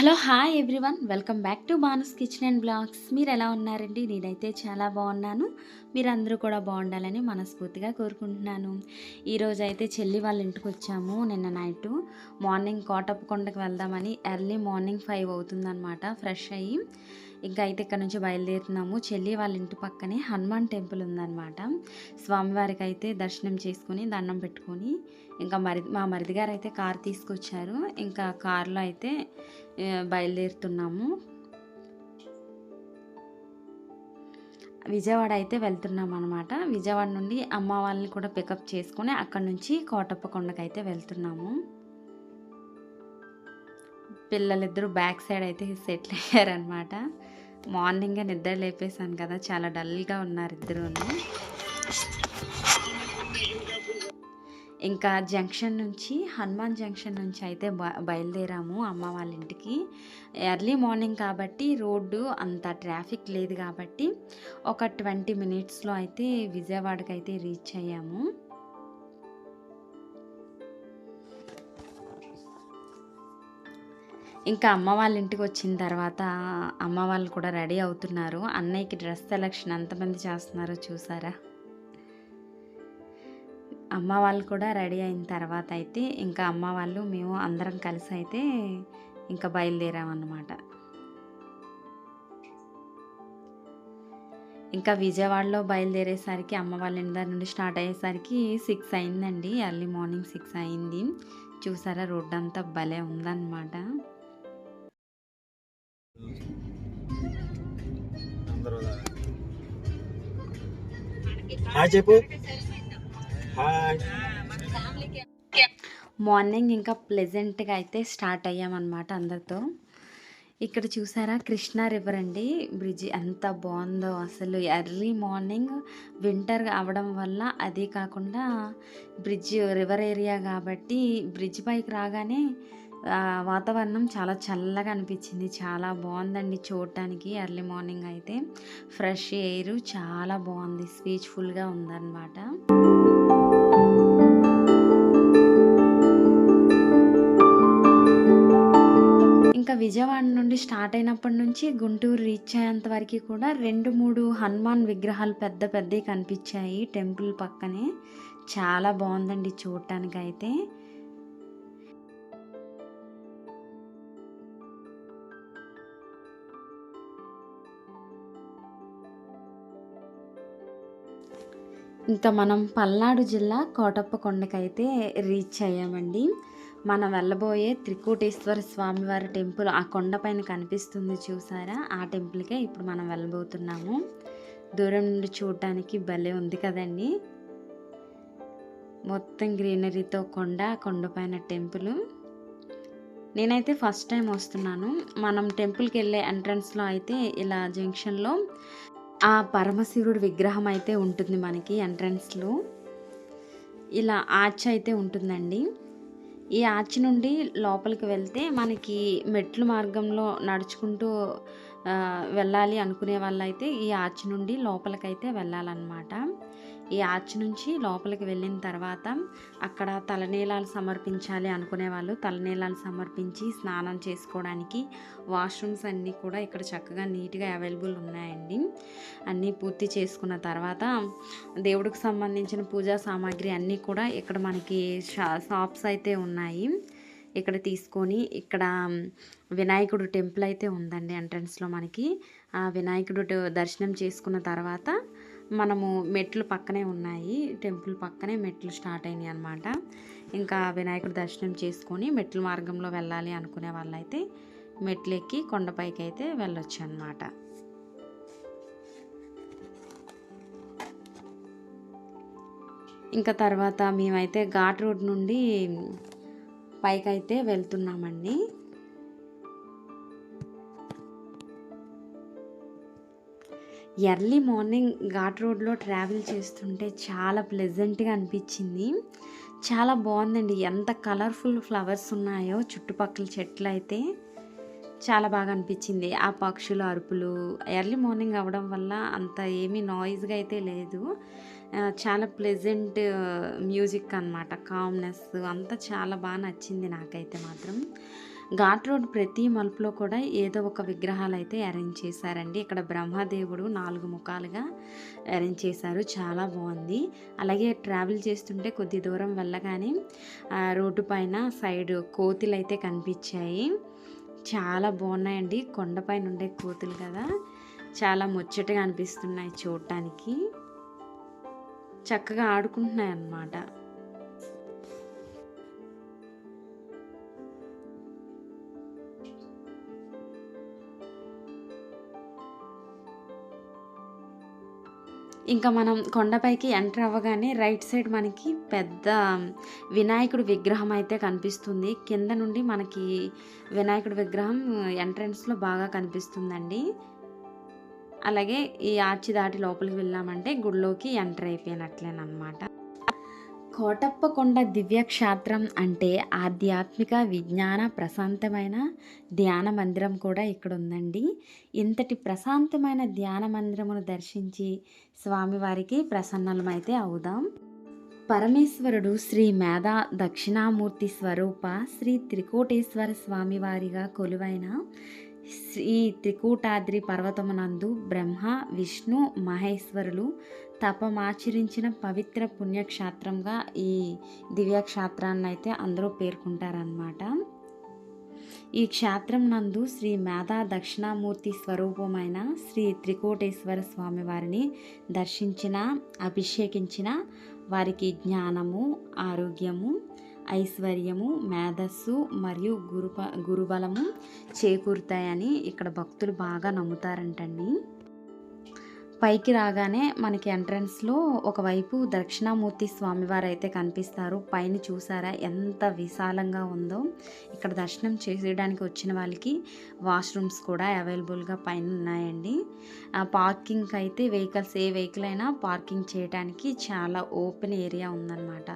Hello! Hi everyone. Welcome back to Bhanu's kitchen and blogs. మీరెలా ఉన్నారండి? నేనైతే చాలా బాగున్నాను. మీరందరూ కూడా బాగుండాలని మనస్ఫూర్తిగా కోరుకుంటున్నాను. ఈరోజైతే చెల్లి వాళ్ళ ఇంటికొచ్చాము. నిన్న నైటు మార్నింగ్ కోటప్పకొండకి వెళ్దామని ఎర్లీ మార్నింగ్ 5 అవుతుందనమాట ఫ్రెష్ అయ్యి. ఇంకా అయితే ఇక్కడ నుంచి బయలుదేరుతున్నాము. చెల్లి వాళ్ళ ఇంటి పక్కనే హనుమాన్ టెంపుల్ ఉందనమాట. స్వామివారికి అయితే దర్శనం చేసుకొని దండం పెట్టుకొని ఇంకా మా మరిది గారు అయితే కారు తీసుకొచ్చారు. ఇంకా కారులో అయితే బయలుదేరుతున్నాము. విజయవాడ అయితే వెళ్తున్నాం అనమాట. విజయవాడ నుండి అమ్మ వాళ్ళని కూడా పికప్ చేసుకొని అక్కడ నుంచి కోటప్పకొండకైతే వెళ్తున్నాము. పిల్లలిద్దరూ బ్యాక్ సైడ్ అయితే సెటిల్ అయ్యారనమాట. మార్నింగే నిద్ర లేపేశాను కదా, చాలా డల్గా ఉన్నారు ఇద్దరును. ఇంకా జంక్షన్ నుంచి హనుమాన్ జంక్షన్ నుంచి అయితే బయలుదేరాము అమ్మ వాళ్ళ ఇంటికి. ఎర్లీ మార్నింగ్ కాబట్టి రోడ్డు అంత ట్రాఫిక్ లేదు కాబట్టి ఒక 20 మినిట్స్లో అయితే విజయవాడకి అయితే రీచ్ అయ్యాము. ఇంకా అమ్మ వాళ్ళ ఇంటికి వచ్చిన తర్వాత అమ్మ వాళ్ళు కూడా రెడీ అవుతున్నారు. అన్నయ్యకి డ్రెస్ సెలెక్షన్ ఎంతమంది చేస్తున్నారో చూసారా. అమ్మ వాళ్ళు కూడా రెడీ అయిన తర్వాత అయితే ఇంకా అమ్మ వాళ్ళు మేము అందరం కలిసి అయితే ఇంకా బయలుదేరామన్నమాట. ఇంకా విజయవాడలో బయలుదేరేసరికి అమ్మ వాళ్ళ ఇంటి దగ్గర నుండి స్టార్ట్ అయ్యేసరికి 6 అయిందండి. ఎర్లీ మార్నింగ్ 6 అయింది. చూసారా రోడ్డు అంతా భలే ఉందన్నమాట. చెప్పు. మార్నింగ్ ఇంకా ప్లెజెంట్గా అయితే స్టార్ట్ అయ్యామన్నమాట అందరితో. ఇక్కడ చూసారా కృష్ణా రివర్ అండి. బ్రిడ్జ్ ఎంత బాగుందో అసలు. ఎర్లీ మార్నింగ్ వింటర్ అవడం వల్ల, అదే కాకుండా బ్రిడ్జ్ రివర్ ఏరియా కాబట్టి బ్రిడ్జ్ పైకి రాగానే వాతావరణం చాలా చల్లగా అనిపించింది. చాలా బాగుందండి చూడటానికి. ఎర్లీ మార్నింగ్ అయితే ఫ్రెష్ ఎయిర్ చాలా బాగుంది, పీస్ఫుల్గా ఉందన్నమాట. ఇంకా విజయవాడ నుండి స్టార్ట్ అయినప్పటి నుంచి గుంటూరు రీచ్ అయ్యేంత వరకు కూడా 2-3 హనుమాన్ విగ్రహాలు పెద్ద పెద్దవి కనిపించాయి టెంపుల్ పక్కనే. చాలా బాగుందండి చూడటానికి అయితే. ఇంకా మనం పల్నాడు జిల్లా కోటప్పకొండకైతే రీచ్ అయ్యామండి. మనం వెళ్ళబోయే త్రికోటేశ్వర స్వామివారి టెంపుల్ ఆ కొండపైన కనిపిస్తుంది చూసారా, ఆ టెంపుల్కే ఇప్పుడు మనం వెళ్ళబోతున్నాము. దూరం నుండి చూడటానికి భలే ఉంది కదండి. మొత్తం గ్రీనరీతో కొండపైన టెంపుల్. నేనైతే ఫస్ట్ టైం వస్తున్నాను. మనం టెంపుల్కి వెళ్ళే ఎంట్రన్స్లో అయితే ఇలా జంక్షన్లో ఆ పరమశివుడి విగ్రహం అయితే ఉంటుంది మనకి ఎంట్రన్స్లో. ఇలా ఆర్చ్ అయితే ఉంటుందండి. ఈ ఆర్చ్ నుండి లోపలికి వెళ్తే మనకి మెట్లు మార్గంలో నడుచుకుంటూ వెళ్ళాలి అనుకునే వాళ్ళైతే ఈ ఆర్చ్ నుండి లోపలికైతే వెళ్ళాలన్నమాట. ఈ ఆర్చ్ నుంచి లోపలికి వెళ్ళిన తర్వాత అక్కడ తలనీలాలు సమర్పించాలి అనుకునే వాళ్ళు తలనీలాలు సమర్పించి స్నానం చేసుకోవడానికి వాష్రూమ్స్ అన్నీ కూడా ఇక్కడ చక్కగా నీట్గా అవైలబుల్ ఉన్నాయండి. అన్నీ పూర్తి చేసుకున్న తర్వాత దేవుడికి సంబంధించిన పూజా సామాగ్రి అన్నీ కూడా ఇక్కడ మనకి షాప్స్ అయితే ఉన్నాయి. ఇక్కడ తీసుకొని ఇక్కడ వినాయకుడు టెంపుల్ అయితే ఉందండి ఎంట్రన్స్లో మనకి. ఆ వినాయకుడు దర్శనం చేసుకున్న తర్వాత మనము మెట్లు పక్కనే ఉన్నాయి, టెంపుల్ పక్కనే మెట్లు స్టార్ట్ అయినాయి అనమాట. ఇంకా వినాయకుడు దర్శనం చేసుకొని మెట్ల మార్గంలో వెళ్ళాలి అనుకునే వాళ్ళైతే మెట్లు ఎక్కి కొండపైకి అయితే వెళ్ళొచ్చు అనమాట. ఇంకా తర్వాత మేమైతే ఘాట్ రోడ్ నుండి పైకైతే వెళ్తున్నామండి. ఎర్లీ మార్నింగ్ ఘాట్ రోడ్లో ట్రావెల్ చేస్తుంటే చాలా ప్లెజెంట్గా అనిపించింది. చాలా బాగుందండి. ఎంత కలర్ఫుల్ ఫ్లవర్స్ ఉన్నాయో చుట్టుపక్కల చెట్లు అయితే చాలా బాగా అనిపించింది. ఆ పక్షుల అరుపులు ఎర్లీ మార్నింగ్ అవ్వడం వల్ల అంత ఏమీ నాయిస్గా అయితే లేదు. చాలా ప్లెజెంట్ మ్యూజిక్ అనమాట. కామ్నెస్ అంతా చాలా బాగా నచ్చింది నాకైతే మాత్రం. ఘాట్ రోడ్ ప్రతి మలుపులో కూడా ఏదో ఒక విగ్రహాలు అయితే అరేంజ్ చేశారండి. ఇక్కడ బ్రహ్మదేవుడు 4 ముఖాలుగా అరేంజ్ చేశారు. చాలా బాగుంది. అలాగే ట్రావెల్ చేస్తుంటే కొద్ది దూరం వెళ్ళగానే రోడ్డు పైన సైడ్ కోతులు అయితే కనిపించాయి. చాలా బాగున్నాయండి. కొండపైన ఉండే కోతులు కదా, చాలా ముచ్చటగా అనిపిస్తున్నాయి చూడటానికి. చక్కగా ఆడుకుంటున్నాయి అన్నమాట. ఇంకా మనం కొండపైకి ఎంటర్ అవ్వగానే రైట్ సైడ్ మనకి పెద్ద వినాయకుడి విగ్రహం అయితే కనిపిస్తుంది. కింద నుండి మనకి వినాయకుడి విగ్రహం ఎంట్రన్స్లో బాగా కనిపిస్తుందండి. అలాగే ఈ ఆర్చి దాటి లోపలికి వెళ్ళామంటే గుడిలోకి ఎంటర్ అయిపోయినట్లేనమాట. కోటప్పకొండ దివ్యక్షేత్రం అంటే ఆధ్యాత్మిక విజ్ఞాన ప్రశాంతమైన ధ్యాన మందిరం కూడా ఇక్కడ ఉందండి. ఇంతటి ప్రశాంతమైన ధ్యాన మందిరమును దర్శించి స్వామివారికి ప్రసన్నలమైతే అవుదాం. పరమేశ్వరుడు శ్రీ మేధా దక్షిణామూర్తి స్వరూప శ్రీ త్రికోటేశ్వర స్వామివారిగా కొలువైన శ్రీ త్రికూటాద్రి పర్వతమునందు బ్రహ్మ విష్ణు మహేశ్వరులు తపమాచరించిన పవిత్ర పుణ్యక్షేత్రంగా ఈ దివ్యక్షేత్రాన్ని అయితే అందరూ పేర్కొంటారనమాట. ఈ క్షేత్రం నందు శ్రీ మేధా దక్షిణామూర్తి స్వరూపమైన శ్రీ త్రికోటేశ్వర స్వామి వారిని దర్శించిన అభిషేకించిన వారికి జ్ఞానము, ఆరోగ్యము, ఐశ్వర్యము, మేధస్సు మరియు గురుబలము చేకూరుతాయని ఇక్కడ భక్తులు బాగా నమ్ముతారంటండి. పైకి రాగానే మనకి ఎంట్రన్స్లో ఒకవైపు దక్షిణామూర్తి స్వామివారు అయితే కనిపిస్తారు. పైన చూసారా ఎంత విశాలంగా ఉందో. ఇక్కడ దర్శనం చేయడానికి వచ్చిన వాళ్ళకి వాష్రూమ్స్ కూడా అవైలబుల్గా పైన ఉన్నాయండి. పార్కింగ్ అయితే వెహికల్స్ ఏ వెహికల్ అయినా పార్కింగ్ చేయడానికి చాలా ఓపెన్ ఏరియా ఉందన్నమాట.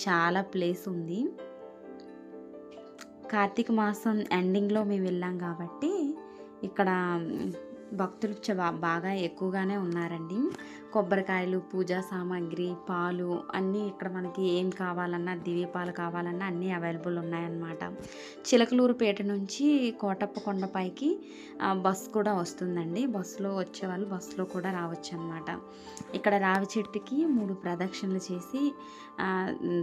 చాలా ప్లేస్ ఉంది. కార్తీక మాసం ఎండింగ్లో మేము వెళ్ళాం కాబట్టి ఇక్కడ భక్తులు బాగా ఎక్కువగానే ఉన్నారండి. కొబ్బరికాయలు, పూజా సామాగ్రి, పాలు అన్నీ ఇక్కడ మనకి ఏం కావాలన్నా, దీపాలు కావాలన్నా అన్నీ అవైలబుల్ ఉన్నాయన్నమాట. చిలకలూరుపేట నుంచి కోటప్పకొండపైకి బస్సు కూడా వస్తుందండి. బస్సులో వచ్చేవాళ్ళు బస్సులో కూడా రావచ్చు అనమాట. ఇక్కడ రావి చెట్టుకి 3 ప్రదక్షిణలు చేసి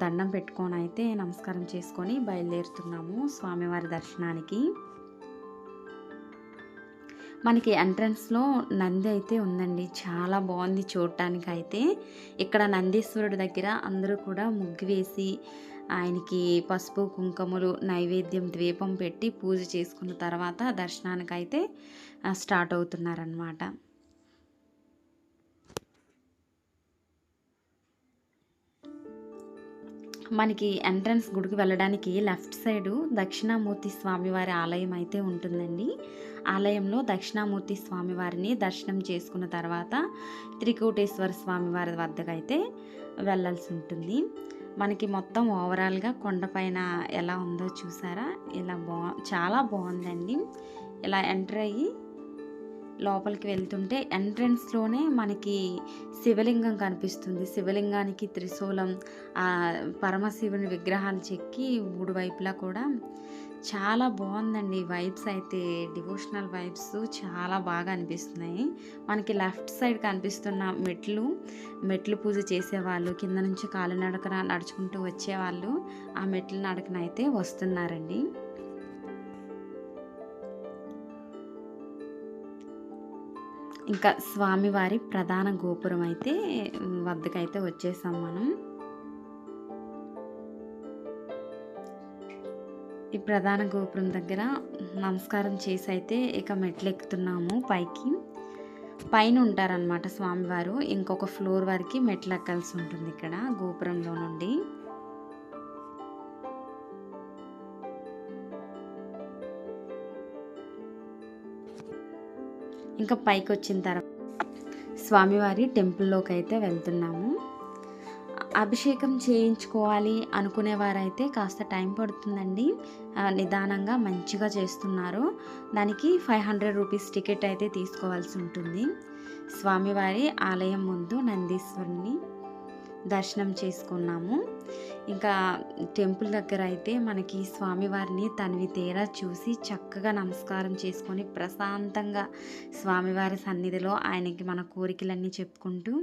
దండం పెట్టుకొని అయితే నమస్కారం చేసుకొని బయలుదేరుతున్నాము స్వామివారి దర్శనానికి. మనకి ఎంట్రన్స్లో నంది అయితే ఉందండి. చాలా బాగుంది చూడటానికి అయితే. ఇక్కడ నందీశ్వరుడి దగ్గర అందరూ కూడా ముగ్గు వేసి ఆయనకి పసుపు కుంకుమలు నైవేద్యం ద్వీపం పెట్టి పూజ చేసుకున్న తర్వాత దర్శనానికైతే స్టార్ట్ అవుతున్నారనమాట. మనకి ఎంట్రన్స్ గుడికి వెళ్ళడానికి లెఫ్ట్ సైడు దక్షిణామూర్తి స్వామివారి ఆలయం అయితే ఉంటుందండి. ఆలయంలో దక్షిణామూర్తి స్వామివారిని దర్శనం చేసుకున్న తర్వాత త్రికూటేశ్వర స్వామివారి వద్దకు అయితే వెళ్ళాల్సి ఉంటుంది. మనకి మొత్తం ఓవరాల్గా కొండపైన ఎలా ఉందో చూసారా. ఇలా చాలా బాగుందండి. ఇలా ఎంటర్ అయ్యి లోపలికి వెళ్తుంటే ఎంట్రన్స్లోనే మనకి శివలింగం కనిపిస్తుంది. శివలింగానికి త్రిశూలం, పరమశివుని విగ్రహాలు చెక్కి 3 వైపులా కూడా చాలా బాగుందండి. వైబ్స్ అయితే డివోషనల్ వైబ్స్ చాలా బాగా అనిపిస్తున్నాయి. మనకి లెఫ్ట్ సైడ్ కనిపిస్తున్న మెట్లు పూజ చేసేవాళ్ళు, కింద నుంచి కాలినడకన నడుచుకుంటూ వచ్చేవాళ్ళు ఆ మెట్ల నడకన అయితే వస్తున్నారండి. ఇంకా స్వామివారి ప్రధాన గోపురం అయితే వద్దకైతే వచ్చేసాం మనం. ఈ ప్రధాన గోపురం దగ్గర నమస్కారం చేసి అయితే ఇక మెట్లు ఎక్కుతున్నాము పైకి. పైన ఉంటారనమాట స్వామివారు. ఇంకొక ఫ్లోర్ వరకు మెట్లు ఎక్కాల్సి ఉంటుంది ఇక్కడ గోపురంలో నుండి. ఇంకా పైకి వచ్చిన తర్వాత స్వామివారి టెంపుల్లోకి అయితే వెళ్తున్నాము. అభిషేకం చేయించుకోవాలి అనుకునేవారైతే కాస్త టైం పడుతుందండి. నిదానంగా మంచిగా చేస్తున్నారు. దానికి 500 రూపీస్ టికెట్ అయితే తీసుకోవాల్సి ఉంటుంది. స్వామివారి ఆలయం ముందు నందీశ్వరుని దర్శనం చేసుకున్నాము. ఇంకా టెంపుల్ దగ్గర అయితే మనకి స్వామివారిని తనివి తీరా చూసి చక్కగా నమస్కారం చేసుకొని ప్రశాంతంగా స్వామివారి సన్నిధిలో ఆయనకి మన కోరికలన్నీ చెప్పుకుంటూ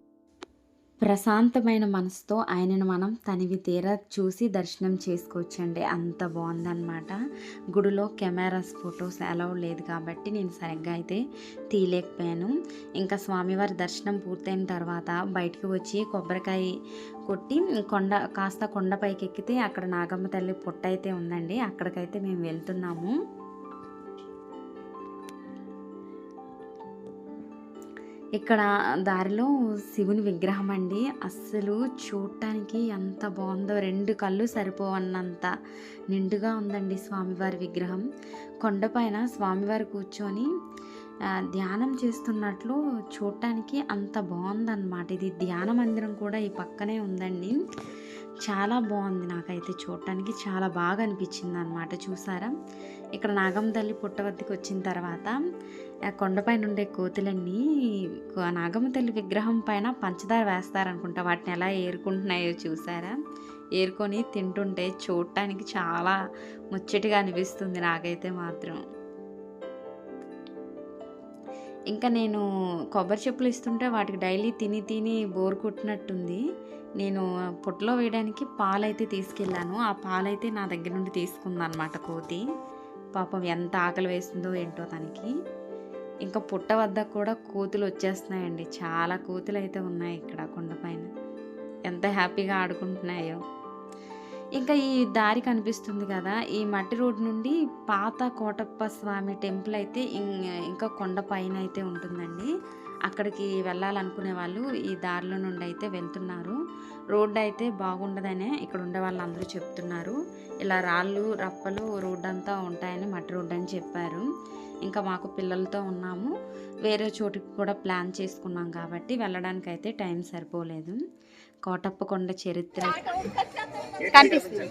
ప్రశాంతమైన మనసుతో ఆయనను మనం తనివి తీరా చూసి దర్శనం చేసుకోవచ్చండి. అంత బాగుందన్నమాట. గుడిలో కెమెరాస్ ఫొటోస్ అలౌడ్ లేదు కాబట్టి నేను సరిగ్గా అయితే తీయలేకపోయాను. ఇంకా స్వామివారి దర్శనం పూర్తయిన తర్వాత బయటకు వచ్చి కొబ్బరికాయ కొట్టి కాస్త కొండపైకి ఎక్కితే అక్కడ నాగమ్మ తల్లి పుట్ట అయితే ఉందండి. అక్కడికైతే మేము వెళ్తున్నాము. ఇక్కడ దారిలో శివుని విగ్రహం అండి. అస్సలు చూడటానికి ఎంత బాగుందో, 2 కళ్ళు సరిపోవన్నంత నిండుగా ఉందండి స్వామివారి విగ్రహం. కొండపైన స్వామివారు కూర్చొని ధ్యానం చేస్తున్నట్లు చూడటానికి అంత బాగుందన్నమాట. ఇది ధ్యాన మందిరం కూడా ఈ పక్కనే ఉందండి. చాలా బాగుంది. నాకైతే చూడటానికి చాలా బాగా అనిపించింది అన్నమాట. చూసారా, ఇక్కడ నాగమ్మ తల్లి పుట్ట వద్దకు వచ్చిన తర్వాత కొండపైన ఉండే కోతులన్నీ నాగమ్మ తల్లి విగ్రహం పైన పంచదార వేస్తారనుకుంటా. వాటిని ఎలా ఏరుకుంటున్నాయో చూసారా. ఏరుకొని తింటుంటే చూడటానికి చాలా ముచ్చటగా అనిపిస్తుంది నాకైతే మాత్రం. ఇంకా నేను కొబ్బరి చెప్పులు ఇస్తుంటే వాటికి డైలీ తిని తిని బోర్ కొట్టినట్టుంది. నేను పుట్టలో వేయడానికి పాలైతే తీసుకెళ్ళాను. ఆ పాలైతే నా దగ్గర నుండి తీసుకుందనమాట కోతి. పాపం ఎంత ఆకలి వేసిందో ఏంటో తనకి. ఇంకా పుట్ట వద్ద కూడా కోతులు వచ్చేస్తున్నాయండి. చాలా కోతులు అయితే ఉన్నాయి ఇక్కడ కొండపైన. ఎంత హ్యాపీగా ఆడుకుంటున్నాయో. ఇంకా ఈ దారి కనిపిస్తుంది కదా, ఈ మట్టి రోడ్ నుండి పాత కోటప్ప స్వామి టెంపుల్ అయితే ఇంకా కొండ పైన అయితే ఉంటుందండి. అక్కడికి వెళ్ళాలనుకునే వాళ్ళు ఈ దారిలో నుండి అయితే వెళ్తున్నారు. రోడ్డు అయితే బాగుండదనే ఇక్కడ ఉండే వాళ్ళందరూ చెప్తున్నారు. ఇలా రాళ్ళు రప్పలు రోడ్డు అంతా ఉంటాయని, మట్టి రోడ్డు అని చెప్పారు. ఇంకా మాకు పిల్లలతో ఉన్నాము, వేరే చోటుకి కూడా ప్లాన్ చేసుకున్నాం కాబట్టి వెళ్ళడానికి అయితే టైం సరిపోలేదు. కోటప్ప కొండ చరిత్ర కనిపిస్తుంది.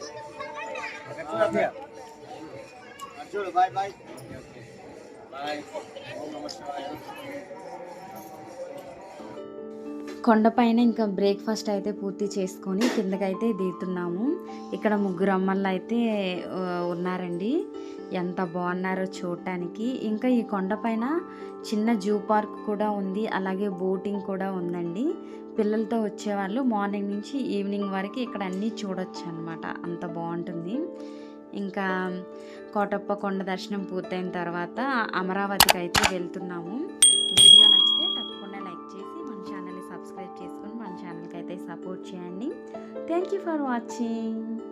కొండపైన ఇంకా బ్రేక్ఫాస్ట్ అయితే పూర్తి చేసుకొని కిందకైతే దిగుతున్నాము. ఇక్కడ 3 అమ్మళ్ళు అయితే ఉన్నారండి. ఎంత బాగున్నారో చూడటానికి. ఇంకా ఈ కొండపైన చిన్న జూ పార్క్ కూడా ఉంది, అలాగే బోటింగ్ కూడా ఉందండి. పిల్లలతో వచ్చేవాళ్ళు మార్నింగ్ నుంచి ఈవినింగ్ వరకు ఇక్కడ అన్నీ చూడొచ్చు అనమాట. అంత బాగుంటుంది. ఇంకా కోటప్ప కొండ దర్శనం పూర్తయిన తర్వాత అమరావతికి అయితే వెళ్తున్నాము. వీడియో నచ్చితే తప్పకుండా లైక్ చేసి మన ఛానల్ని సబ్స్క్రైబ్ చేసుకొని మన ఛానల్కి అయితే సపోర్ట్ చేయండి. Thank you for watching.